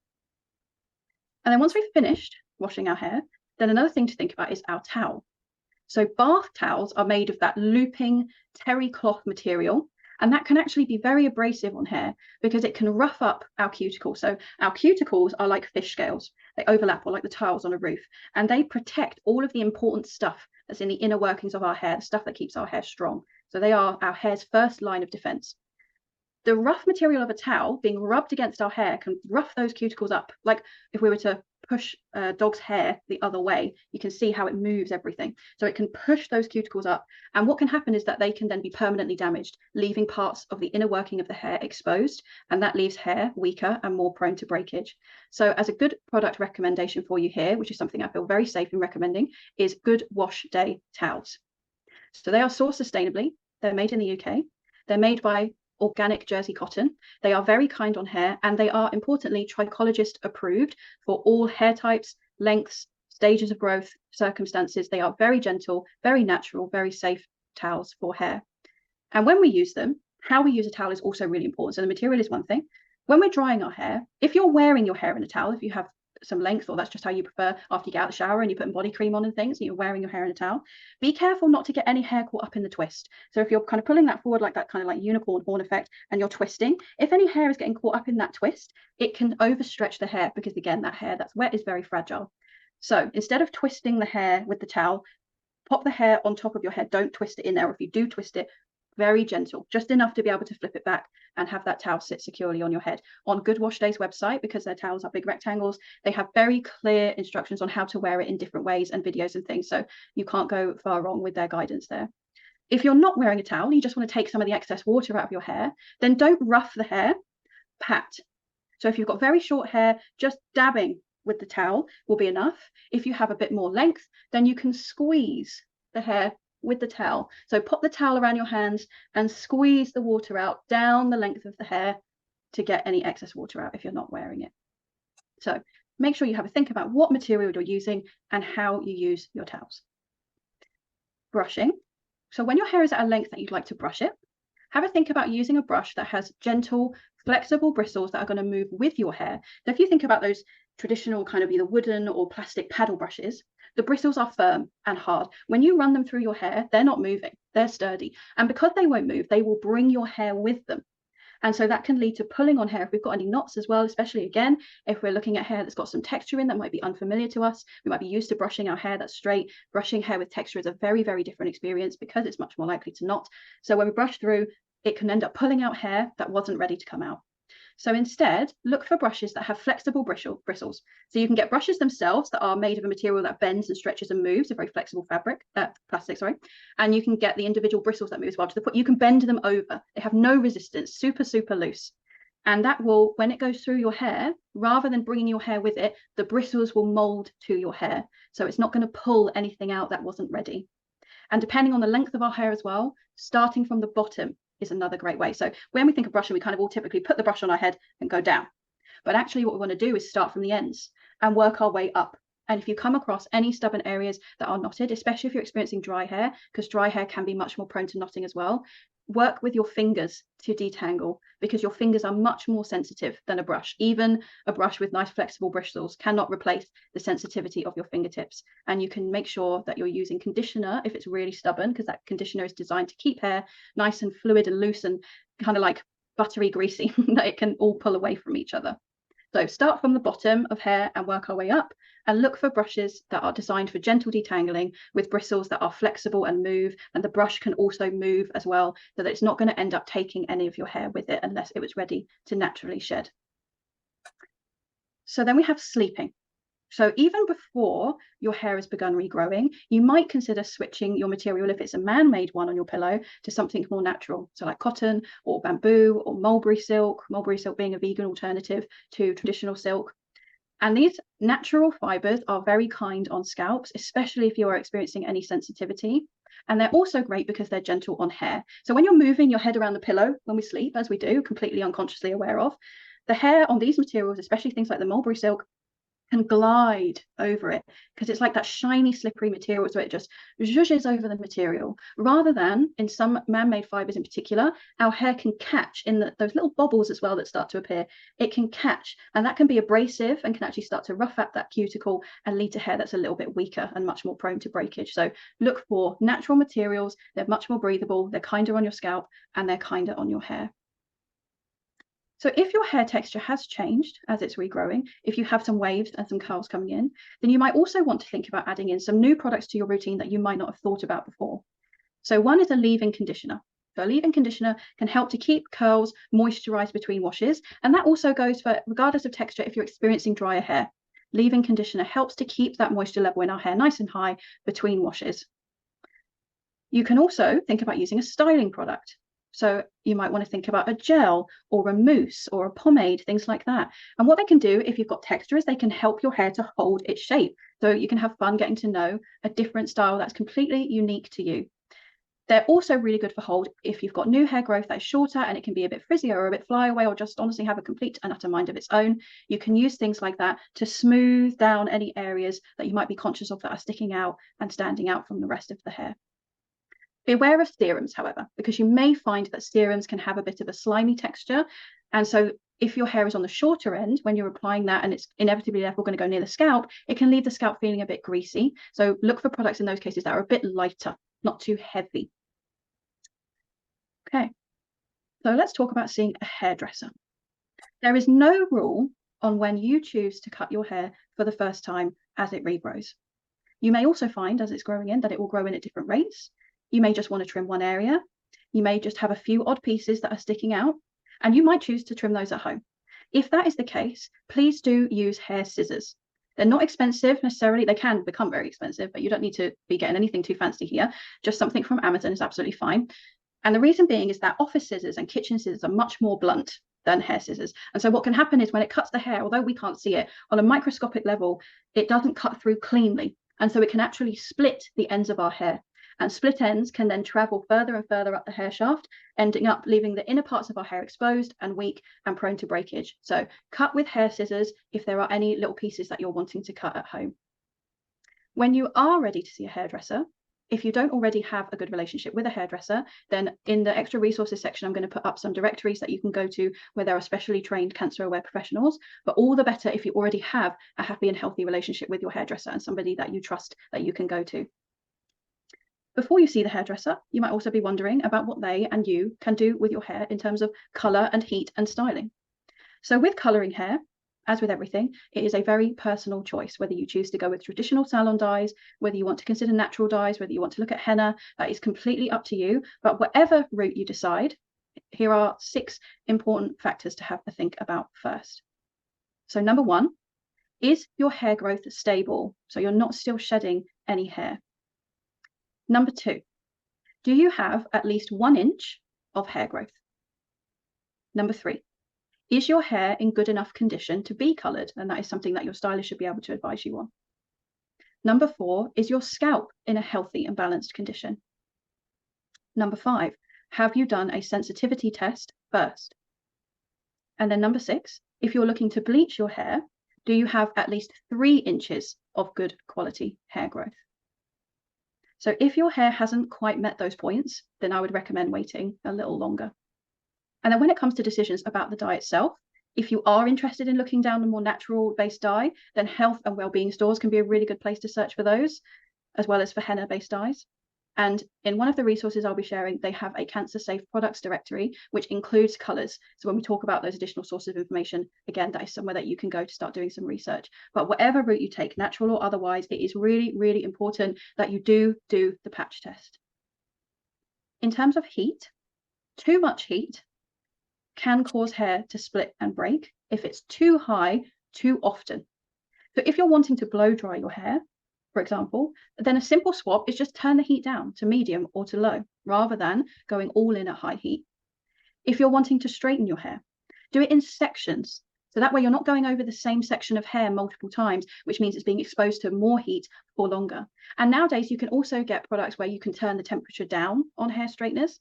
And then once we've finished washing our hair, then another thing to think about is our towel. So bath towels are made of that looping terry cloth material. And that can actually be very abrasive on hair because it can rough up our cuticles. So our cuticles are like fish scales. They overlap, or like the tiles on a roof, and they protect all of the important stuff that's in the inner workings of our hair, the stuff that keeps our hair strong. So they are our hair's first line of defense. The rough material of a towel being rubbed against our hair can rough those cuticles up. Like if we were to push a dog's hair the other way, you can see how it moves everything. So it can push those cuticles up. And what can happen is that they can then be permanently damaged, leaving parts of the inner working of the hair exposed. And that leaves hair weaker and more prone to breakage. So as a good product recommendation for you here, which is something I feel very safe in recommending, is Good Wash Day towels. So they are sourced sustainably. They're made in the UK. They're made by organic Jersey cotton. They are very kind on hair, and they are importantly trichologist approved for all hair types, lengths, stages of growth, circumstances. They are very gentle, very natural, very safe towels for hair. And when we use them, how we use a towel is also really important. So the material is one thing. When we're drying our hair, if you're wearing your hair in a towel, if you have some length, or that's just how you prefer after you get out of the shower and you're putting body cream on and things and you're wearing your hair in a towel, be careful not to get any hair caught up in the twist. So if you're kind of pulling that forward like that kind of like unicorn horn effect and you're twisting, if any hair is getting caught up in that twist, it can overstretch the hair because again, that hair that's wet is very fragile. So instead of twisting the hair with the towel, pop the hair on top of your head. Don't twist it in there. Or if you do twist it, very gentle, just enough to be able to flip it back and have that towel sit securely on your head. On Good Wash Day's website, because their towels are big rectangles, they have very clear instructions on how to wear it in different ways and videos and things. So you can't go far wrong with their guidance there. If you're not wearing a towel, you just want to take some of the excess water out of your hair, then don't rough the hair, pat. So if you've got very short hair, just dabbing with the towel will be enough. If you have a bit more length, then you can squeeze the hair with the towel. So pop the towel around your hands and squeeze the water out down the length of the hair to get any excess water out if you're not wearing it. So make sure you have a think about what material you're using and how you use your towels. Brushing. So when your hair is at a length that you'd like to brush it, have a think about using a brush that has gentle, flexible bristles that are going to move with your hair. So if you think about those traditional kind of either wooden or plastic paddle brushes, the bristles are firm and hard. When you run them through your hair, they're not moving, they're sturdy. And because they won't move, they will bring your hair with them. And so that can lead to pulling on hair if we've got any knots as well, especially again, if we're looking at hair that's got some texture in that might be unfamiliar to us. We might be used to brushing our hair that's straight. Brushing hair with texture is a very, very different experience because it's much more likely to knot. So when we brush through, it can end up pulling out hair that wasn't ready to come out. So instead, look for brushes that have flexible bristles. So you can get brushes themselves that are made of a material that bends and stretches and moves, a very flexible plastic, and you can get the individual bristles that move as well to the point you can bend them over. They have no resistance, super, super loose. And that will, when it goes through your hair, rather than bringing your hair with it, the bristles will mold to your hair. So it's not going to pull anything out that wasn't ready. And depending on the length of our hair as well, starting from the bottom is another great way. So when we think of brushing, we kind of all typically put the brush on our head and go down. But actually what we want to do is start from the ends and work our way up. And if you come across any stubborn areas that are knotted, especially if you're experiencing dry hair, because dry hair can be much more prone to knotting as well, work with your fingers to detangle, because your fingers are much more sensitive than a brush. Even a brush with nice flexible bristles cannot replace the sensitivity of your fingertips. And you can make sure that you're using conditioner if it's really stubborn, because that conditioner is designed to keep hair nice and fluid and loose and kind of like buttery greasy, that it can all pull away from each other. So start from the bottom of hair and work our way up, and look for brushes that are designed for gentle detangling with bristles that are flexible and move, and the brush can also move as well, so that it's not going to end up taking any of your hair with it unless it was ready to naturally shed. So then we have sleeping. So even before your hair has begun regrowing, you might consider switching your material, if it's a man-made one on your pillow, to something more natural. So like cotton or bamboo or mulberry silk being a vegan alternative to traditional silk. And these natural fibers are very kind on scalps, especially if you are experiencing any sensitivity. And they're also great because they're gentle on hair. So when you're moving your head around the pillow when we sleep, as we do, completely unconsciously aware of, the hair on these materials, especially things like the mulberry silk, can glide over it, because it's like that shiny, slippery material, so it just zhuzhes over the material, rather than in some man-made fibers in particular, our hair can catch in those little bobbles as well that start to appear. It can catch, and that can be abrasive and can actually start to rough up that cuticle and lead to hair that's a little bit weaker and much more prone to breakage. So look for natural materials. They're much more breathable, they're kinder on your scalp, and they're kinder on your hair. So if your hair texture has changed as it's regrowing, if you have some waves and some curls coming in, then you might also want to think about adding in some new products to your routine that you might not have thought about before. So one is a leave-in conditioner. So a leave-in conditioner can help to keep curls moisturized between washes. And that also goes for, regardless of texture, if you're experiencing drier hair. Leave-in conditioner helps to keep that moisture level in our hair nice and high between washes. You can also think about using a styling product. So you might want to think about a gel or a mousse or a pomade, things like that. And what they can do if you've got texture is they can help your hair to hold its shape. So you can have fun getting to know a different style that's completely unique to you. They're also really good for hold if you've got new hair growth that is shorter and it can be a bit frizzier or a bit flyaway, or just honestly have a complete and utter mind of its own. You can use things like that to smooth down any areas that you might be conscious of that are sticking out and standing out from the rest of the hair. Beware of serums, however, because you may find that serums can have a bit of a slimy texture. And so if your hair is on the shorter end, when you're applying that and it's inevitably therefore going to go near the scalp, it can leave the scalp feeling a bit greasy. So look for products in those cases that are a bit lighter, not too heavy. Okay, so let's talk about seeing a hairdresser. There is no rule on when you choose to cut your hair for the first time as it regrows. You may also find as it's growing in that it will grow in at different rates. You may just want to trim one area. You may just have a few odd pieces that are sticking out, and you might choose to trim those at home. If that is the case, please do use hair scissors. They're not expensive necessarily. They can become very expensive, but you don't need to be getting anything too fancy here. Just something from Amazon is absolutely fine. And the reason being is that office scissors and kitchen scissors are much more blunt than hair scissors. And so what can happen is when it cuts the hair, although we can't see it, on a microscopic level, it doesn't cut through cleanly. And so it can actually split the ends of our hair. And split ends can then travel further and further up the hair shaft, ending up leaving the inner parts of our hair exposed and weak and prone to breakage. So cut with hair scissors if there are any little pieces that you're wanting to cut at home. When you are ready to see a hairdresser, if you don't already have a good relationship with a hairdresser, then in the extra resources section, I'm going to put up some directories that you can go to where there are specially trained cancer-aware professionals, but all the better if you already have a happy and healthy relationship with your hairdresser and somebody that you trust that you can go to. Before you see the hairdresser, you might also be wondering about what they and you can do with your hair in terms of colour and heat and styling. So with colouring hair, as with everything, it is a very personal choice, whether you choose to go with traditional salon dyes, whether you want to consider natural dyes, whether you want to look at henna, that is completely up to you. But whatever route you decide, here are 6 important factors to have a think about first. So number 1, is your hair growth stable? So you're not still shedding any hair. Number 2, do you have at least 1 inch of hair growth? Number 3, is your hair in good enough condition to be coloured? And that is something that your stylist should be able to advise you on. Number 4, is your scalp in a healthy and balanced condition? Number 5, have you done a sensitivity test first? And then number 6, if you're looking to bleach your hair, do you have at least 3 inches of good quality hair growth? So if your hair hasn't quite met those points, then I would recommend waiting a little longer. And then when it comes to decisions about the dye itself, if you are interested in looking down the more natural-based dye, then health and wellbeing stores can be a really good place to search for those, as well as for henna-based dyes. And in one of the resources I'll be sharing, they have a cancer-safe products directory, which includes colours. So when we talk about those additional sources of information, again, that is somewhere that you can go to start doing some research. But whatever route you take, natural or otherwise, it is really, really important that you do the patch test. In terms of heat, too much heat can cause hair to split and break if it's too high too often. So if you're wanting to blow dry your hair, for example, then a simple swap is just turn the heat down to medium or to low, rather than going all in at high heat. If you're wanting to straighten your hair, do it in sections. So that way you're not going over the same section of hair multiple times, which means it's being exposed to more heat for longer. And nowadays you can also get products where you can turn the temperature down on hair straighteners.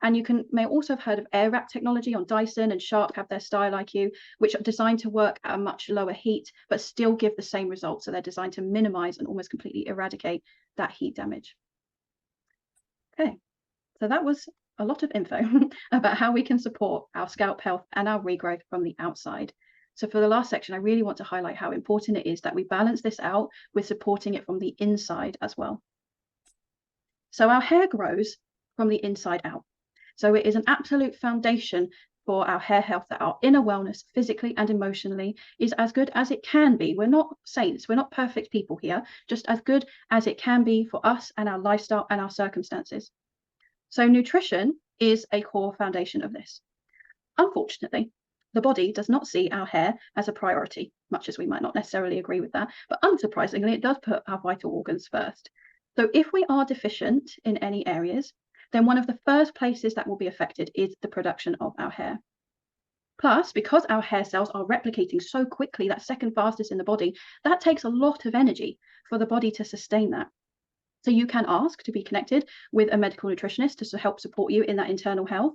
And you may also have heard of air wrap technology on Dyson, and Shark have their Style IQ, which are designed to work at a much lower heat, but still give the same results. So they're designed to minimize and almost completely eradicate that heat damage. Okay, so that was a lot of info about how we can support our scalp health and our regrowth from the outside. So for the last section, I really want to highlight how important it is that we balance this out with supporting it from the inside as well. So our hair grows from the inside out. So it is an absolute foundation for our hair health that our inner wellness, physically and emotionally, is as good as it can be. We're not saints, we're not perfect people here, just as good as it can be for us and our lifestyle and our circumstances. So nutrition is a core foundation of this. Unfortunately, the body does not see our hair as a priority, much as we might not necessarily agree with that, but unsurprisingly, it does put our vital organs first. So if we are deficient in any areas, then one of the first places that will be affected is the production of our hair. Plus, because our hair cells are replicating so quickly, that's second fastest in the body, that takes a lot of energy for the body to sustain that. So you can ask to be connected with a medical nutritionist to help support you in that internal health.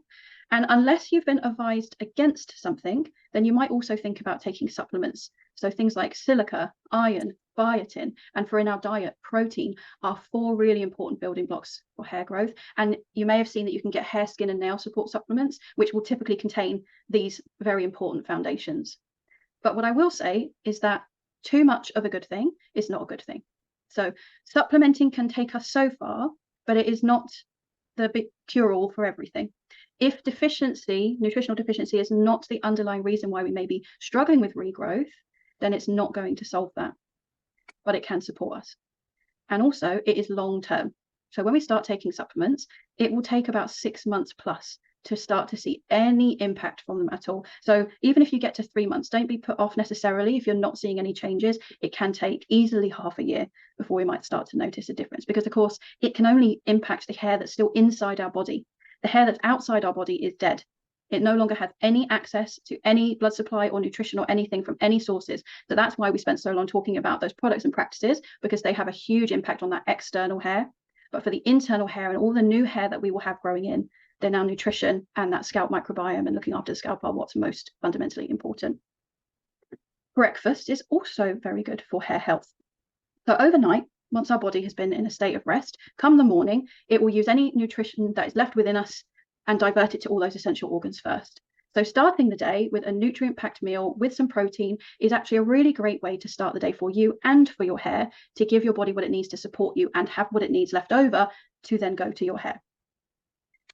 And unless you've been advised against something, then you might also think about taking supplements. So things like silica, iron, biotin, and for in our diet, protein are 4 really important building blocks for hair growth. And you may have seen that you can get hair, skin, and nail support supplements, which will typically contain these very important foundations. But what I will say is that too much of a good thing is not a good thing. So supplementing can take us so far, but it is not the big cure-all for everything. If nutritional deficiency is not the underlying reason why we may be struggling with regrowth, then it's not going to solve that, but it can support us. And also it is long-term. So when we start taking supplements, it will take about 6 months plus to start to see any impact from them at all. So even if you get to 3 months, don't be put off necessarily if you're not seeing any changes. It can take easily half a year before we might start to notice a difference, because of course it can only impact the hair that's still inside our body. The hair that's outside our body is dead. It no longer has any access to any blood supply or nutrition or anything from any sources. So that's why we spent so long talking about those products and practices, because they have a huge impact on that external hair. But for the internal hair and all the new hair that we will have growing in, then our nutrition and that scalp microbiome and looking after the scalp are what's most fundamentally important. Breakfast is also very good for hair health. So overnight, once our body has been in a state of rest, come the morning, it will use any nutrition that is left within us and divert it to all those essential organs first. So starting the day with a nutrient-packed meal with some protein is actually a really great way to start the day for you and for your hair, to give your body what it needs to support you and have what it needs left over to then go to your hair.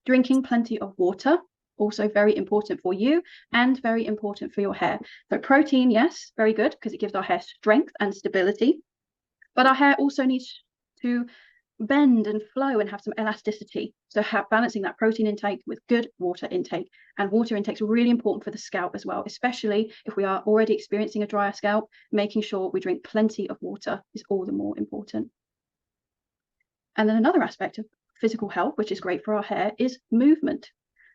Drinking plenty of water, also very important for you and very important for your hair. So protein, yes, very good, because it gives our hair strength and stability, but our hair also needs to bend and flow and have some elasticity. So balancing that protein intake with good water intake. And water intake is really important for the scalp as well, especially if we are already experiencing a drier scalp. Making sure we drink plenty of water is all the more important. And then another aspect of physical health, which is great for our hair, is movement.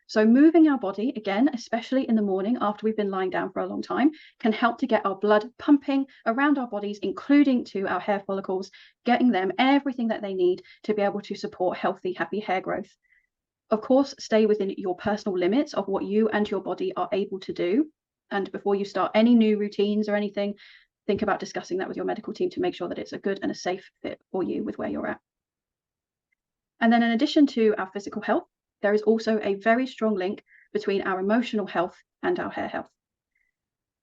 So moving our body, again, especially in the morning after we've been lying down for a long time, can help to get our blood pumping around our bodies, including to our hair follicles, getting them everything that they need to be able to support healthy, happy hair growth. Of course, stay within your personal limits of what you and your body are able to do. And before you start any new routines or anything, think about discussing that with your medical team to make sure that it's a good and a safe fit for you with where you're at. And then in addition to our physical health, there is also a very strong link between our emotional health and our hair health.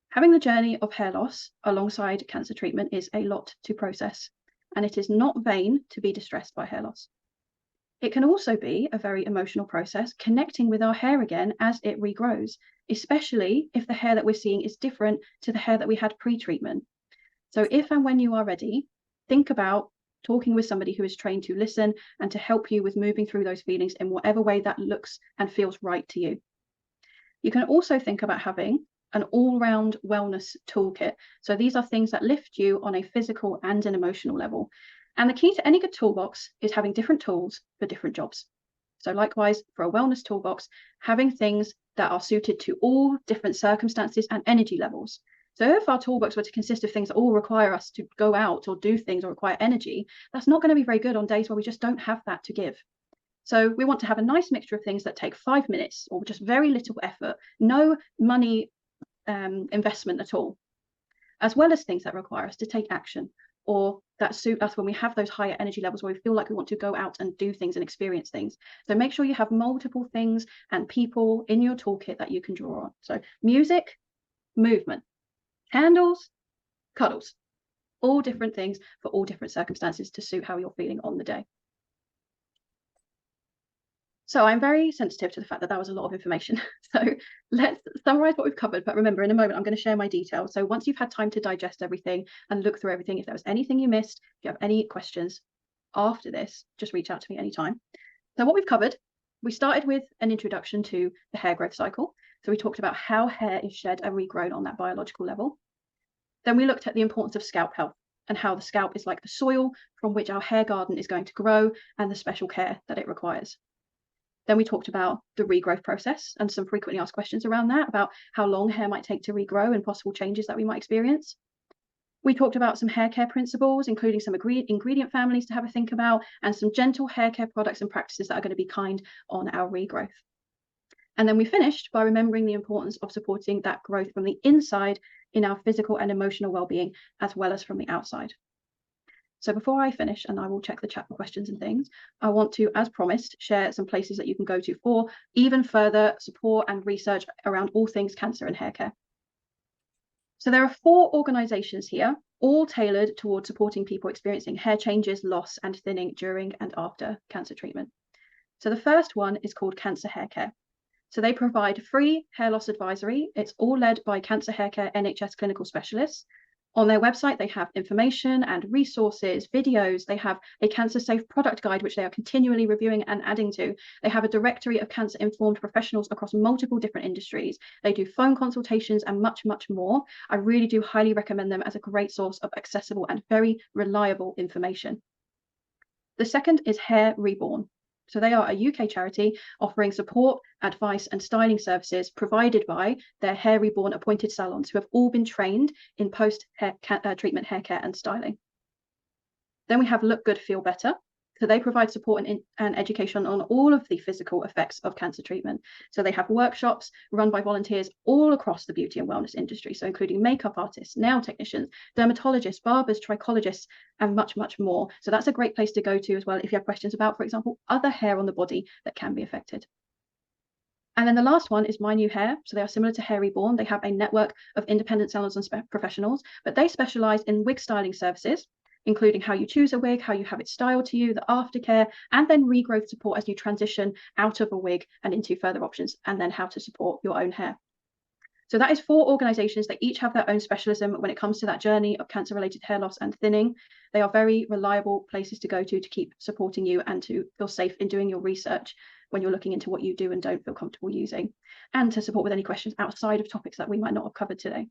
Having the journey of hair loss alongside cancer treatment is a lot to process, and it is not vain to be distressed by hair loss. It can also be a very emotional process, connecting with our hair again as it regrows, especially if the hair that we're seeing is different to the hair that we had pre-treatment. So if and when you are ready, think about talking with somebody who is trained to listen and to help you with moving through those feelings in whatever way that looks and feels right to you. You can also think about having an all-round wellness toolkit. So these are things that lift you on a physical and an emotional level. And the key to any good toolbox is having different tools for different jobs. So likewise, for a wellness toolbox, having things that are suited to all different circumstances and energy levels. So if our toolbox were to consist of things that all require us to go out or do things or require energy, that's not going to be very good on days where we just don't have that to give. So we want to have a nice mixture of things that take 5 minutes or just very little effort, no money investment at all, as well as things that require us to take action or that suit us when we have those higher energy levels where we feel like we want to go out and do things and experience things. So make sure you have multiple things and people in your toolkit that you can draw on. So music, movement, candles, cuddles, all different things for all different circumstances to suit how you're feeling on the day. So I'm very sensitive to the fact that that was a lot of information. So let's summarize what we've covered. But remember, in a moment, I'm going to share my details. So once you've had time to digest everything and look through everything, if there was anything you missed, if you have any questions after this, just reach out to me anytime. So what we've covered, we started with an introduction to the hair growth cycle. So we talked about how hair is shed and regrown on that biological level. Then we looked at the importance of scalp health and how the scalp is like the soil from which our hair garden is going to grow and the special care that it requires. Then we talked about the regrowth process and some frequently asked questions around that, about how long hair might take to regrow and possible changes that we might experience. We talked about some hair care principles, including some ingredient families to have a think about, and some gentle hair care products and practices that are going to be kind on our regrowth. And then we finished by remembering the importance of supporting that growth from the inside in our physical and emotional well-being, as well as from the outside. So before I finish, and I will check the chat for questions and things, I want to, as promised, share some places that you can go to for even further support and research around all things cancer and hair care. So there are 4 organisations here, all tailored towards supporting people experiencing hair changes, loss and thinning during and after cancer treatment. So the first one is called Cancer Hair Care. So they provide free hair loss advisory. It's all led by Cancer Hair Care NHS clinical specialists. On their website, they have information and resources, videos. They have a cancer-safe product guide, which they are continually reviewing and adding to. They have a directory of cancer-informed professionals across multiple different industries. They do phone consultations and much, much more. I really do highly recommend them as a great source of accessible and very reliable information. The second is Hair Reborn. So they are a UK charity offering support, advice and styling services provided by their Hair Reborn appointed salons who have all been trained in post-hair treatment hair care and styling. Then we have Look Good, Feel Better. So they provide support and education on all of the physical effects of cancer treatment. So they have workshops run by volunteers all across the beauty and wellness industry, so including makeup artists, nail technicians, dermatologists, barbers, trichologists, and much, much more. So that's a great place to go to as well if you have questions about, for example, other hair on the body that can be affected. And then the last one is My New Hair. So they are similar to Hair Reborn. They have a network of independent salons and professionals, but they specialize in wig styling services, including how you choose a wig, how you have it styled to you, the aftercare, and then regrowth support as you transition out of a wig and into further options, and then how to support your own hair. So that is 4 organizations. They each have their own specialism when it comes to that journey of cancer-related hair loss and thinning. They are very reliable places to go to keep supporting you and to feel safe in doing your research when you're looking into what you do and don't feel comfortable using, and to support with any questions outside of topics that we might not have covered today.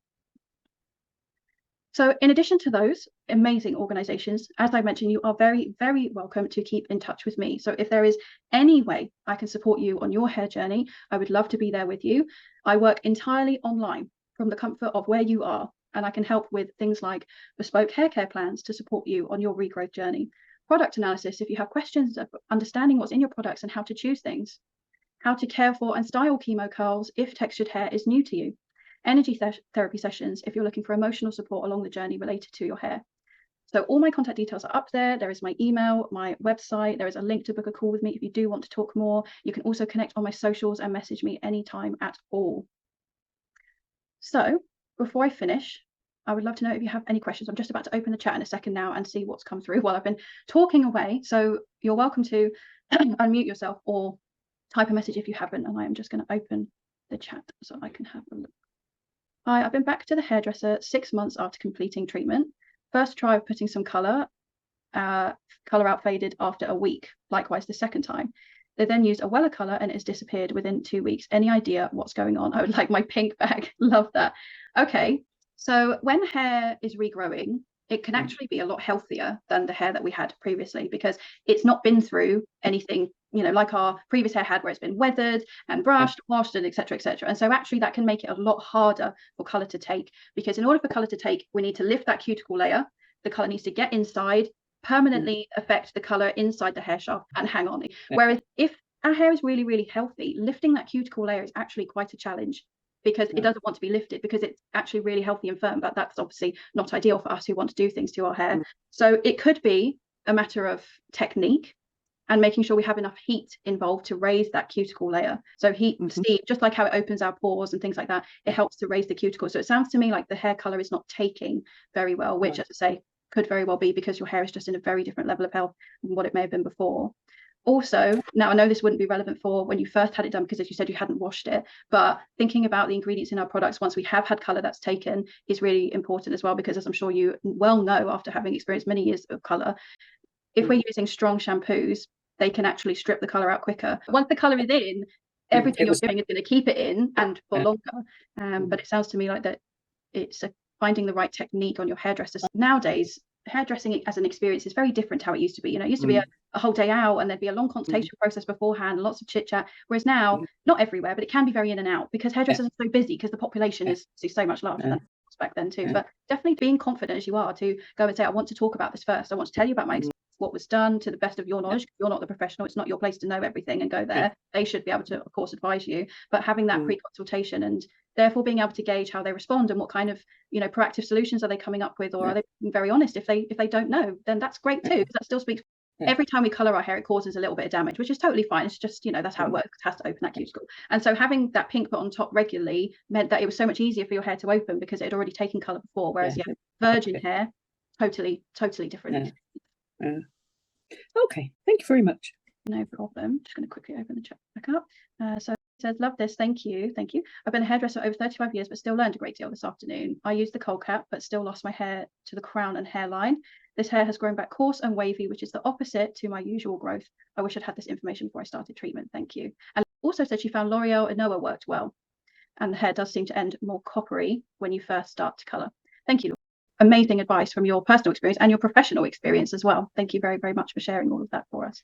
So in addition to those amazing organizations, as I mentioned, you are very, very welcome to keep in touch with me. So if there is any way I can support you on your hair journey, I would love to be there with you. I work entirely online from the comfort of where you are, and I can help with things like bespoke hair care plans to support you on your regrowth journey, product analysis if you have questions of understanding what's in your products and how to choose things, how to care for and style chemo curls if textured hair is new to you, energy therapy sessions if you're looking for emotional support along the journey related to your hair. So all my contact details are up there. There is my email, my website. There is a link to book a call with me if you do want to talk more. You can also connect on my socials and message me anytime at all. So before I finish, I would love to know if you have any questions. I'm just about to open the chat in a second now and see what's come through while I've been talking away. So you're welcome to unmute yourself or type a message if you haven't. And I am just going to open the chat so I can have a look. Hi, I've been back to the hairdresser 6 months after completing treatment. First try of putting some colour out faded after a week. Likewise, the second time. They then used a Weller colour and it has disappeared within 2 weeks. Any idea what's going on? I would like my pink back. Love that. Okay, so when hair is regrowing, it can actually be a lot healthier than the hair that we had previously because it's not been through anything, you know, like our previous hair had, where it's been weathered and brushed, washed, and etc. etc. And so actually that can make it a lot harder for colour to take, because in order for colour to take, we need to lift that cuticle layer. The colour needs to get inside, permanently affect the colour inside the hair shaft and hang on. Whereas if our hair is really, really healthy, lifting that cuticle layer is actually quite a challenge, because it doesn't want to be lifted because it's actually really healthy and firm, but that's obviously not ideal for us who want to do things to our hair. So it could be a matter of technique and making sure we have enough heat involved to raise that cuticle layer. So heat, steam, just like how it opens our pores and things like that, it helps to raise the cuticle. So it sounds to me like the hair color is not taking very well, which, as I say, could very well be because your hair is just in a very different level of health than what it may have been before. Also, now I know this wouldn't be relevant for when you first had it done because, as you said, you hadn't washed it, but thinking about the ingredients in our products once we have had color that's taken is really important as well, because as I'm sure you well know after having experienced many years of color, if we're using strong shampoos, they can actually strip the color out quicker. Once the color is in, everything you're doing is going to keep it in and for longer. But it sounds to me like that it's finding the right technique on your hairdressers. Nowadays, hairdressing as an experience is very different to how it used to be. You know, it used to be a whole day out and there'd be a long consultation process beforehand, lots of chit chat. Whereas now, not everywhere, but it can be very in and out because hairdressers are so busy because the population is so much larger than back then too. But definitely being confident as you are to go and say, I want to talk about this first. I want to tell you about my experience, what was done to the best of your knowledge. You're not the professional. It's not your place to know everything and go there. They should be able to, of course, advise you. But having that pre-consultation and therefore being able to gauge how they respond and what kind of, you know, proactive solutions are they coming up with, or are they being very honest? If they don't know, then that's great too, because that still speaks. Every time we color our hair, it causes a little bit of damage, which is totally fine. It's just, you know, that's how it works. It has to open that cuticle. And so having that pink put on top regularly meant that it was so much easier for your hair to open because it had already taken color before. Whereas virgin hair, totally different. Okay, thank you very much. No problem. Just going to quickly open the chat back up. So says, love this, thank you. I've been a hairdresser for over 35 years, but still learned a great deal this afternoon. I used the cold cap, but still lost my hair to the crown and hairline. This hair has grown back coarse and wavy, which is the opposite to my usual growth. I wish I'd had this information before I started treatment. Thank you. And also said she found L'Oreal and Noah worked well. And the hair does seem to end more coppery when you first start to colour. Thank you. Amazing advice from your personal experience and your professional experience as well. Thank you very, very much for sharing all of that for us.